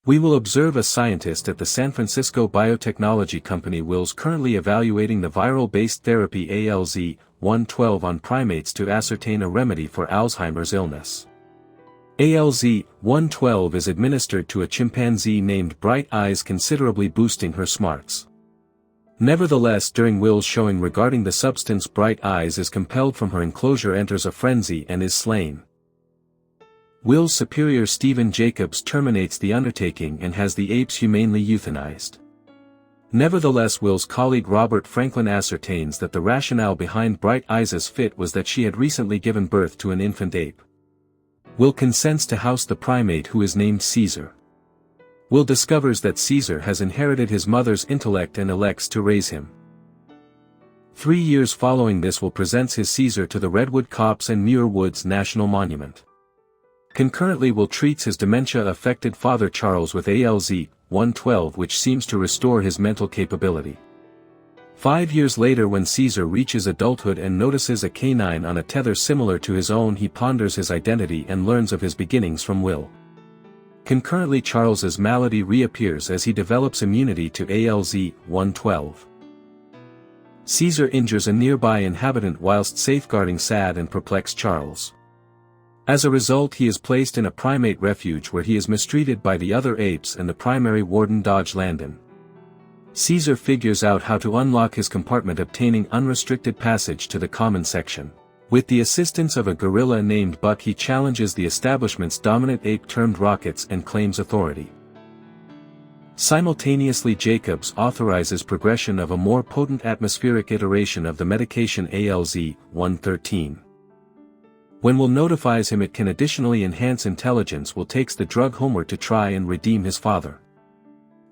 We will observe a scientist at the San Francisco biotechnology company Will's currently evaluating the viral-based therapy ALZ-112 on primates to ascertain a remedy for Alzheimer's illness. ALZ-112 is administered to a chimpanzee named Bright Eyes, considerably boosting her smarts. Nevertheless, during Will's showing regarding the substance, Bright Eyes is compelled from her enclosure, enters a frenzy and is slain. Will's superior Stephen Jacobs terminates the undertaking and has the apes humanely euthanized. Nevertheless, Will's colleague Robert Franklin ascertains that the rationale behind Bright Eyes' fit was that she had recently given birth to an infant ape. Will consents to house the primate, who is named Caesar. Will discovers that Caesar has inherited his mother's intellect and elects to raise him. 3 years following this, Will presents his Caesar to the Redwood Copse and Muir Woods National Monument. Concurrently, Will treats his dementia-affected father Charles with ALZ-112, which seems to restore his mental capability. 5 years later, when Caesar reaches adulthood and notices a canine on a tether similar to his own, he ponders his identity and learns of his beginnings from Will. Concurrently, Charles's malady reappears as he develops immunity to ALZ-112. Caesar injures a nearby inhabitant whilst safeguarding sad and perplexed Charles. As a result, he is placed in a primate refuge where he is mistreated by the other apes and the primary warden Dodge Landon. Caesar figures out how to unlock his compartment, obtaining unrestricted passage to the common section. With the assistance of a gorilla named Buck, he challenges the establishment's dominant ape termed Rockets and claims authority. Simultaneously, Jacobs authorizes progression of a more potent atmospheric iteration of the medication ALZ-113. When Will notifies him it can additionally enhance intelligence, Will takes the drug homeward to try and redeem his father.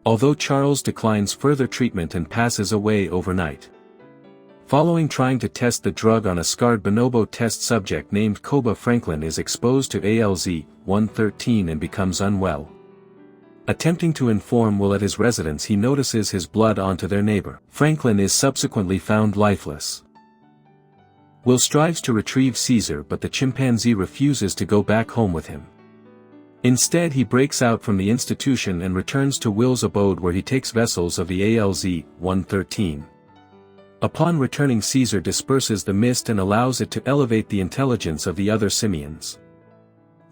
Although Charles declines further treatment and passes away overnight. Following trying to test the drug on a scarred bonobo test subject named Koba, Franklin is exposed to ALZ-113 and becomes unwell. Attempting to inform Will at his residence, he notices his blood onto their neighbor. Franklin is subsequently found lifeless. Will strives to retrieve Caesar, but the chimpanzee refuses to go back home with him. Instead, he breaks out from the institution and returns to Will's abode, where he takes vessels of the ALZ-113. Upon returning, Caesar disperses the mist and allows it to elevate the intelligence of the other simians.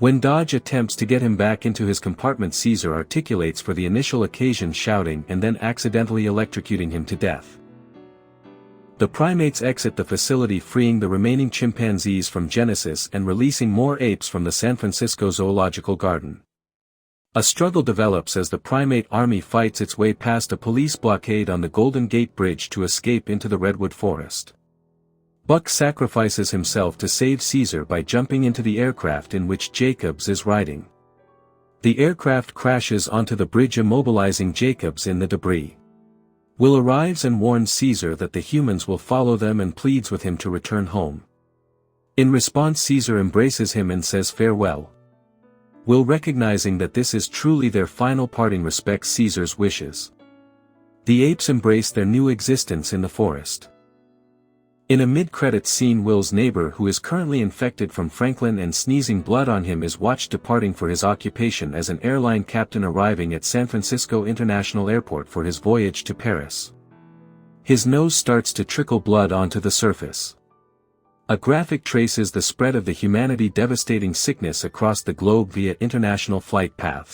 When Dodge attempts to get him back into his compartment, Caesar articulates for the initial occasion, shouting and then accidentally electrocuting him to death. The primates exit the facility, freeing the remaining chimpanzees from Genesis and releasing more apes from the San Francisco Zoological Garden. A struggle develops as the primate army fights its way past a police blockade on the Golden Gate Bridge to escape into the Redwood Forest. Buck sacrifices himself to save Caesar by jumping into the aircraft in which Jacobs is riding. The aircraft crashes onto the bridge, immobilizing Jacobs in the debris. Will arrives and warns Caesar that the humans will follow them and pleads with him to return home. In response, Caesar embraces him and says farewell. Will, recognizing that this is truly their final parting, respects Caesar's wishes. The apes embrace their new existence in the forest. In a mid-credits scene, Will's neighbor, who is currently infected from Franklin and sneezing blood on him, is watched departing for his occupation as an airline captain, arriving at San Francisco International Airport for his voyage to Paris. His nose starts to trickle blood onto the surface. A graphic traces the spread of the humanity devastating sickness across the globe via international flight paths.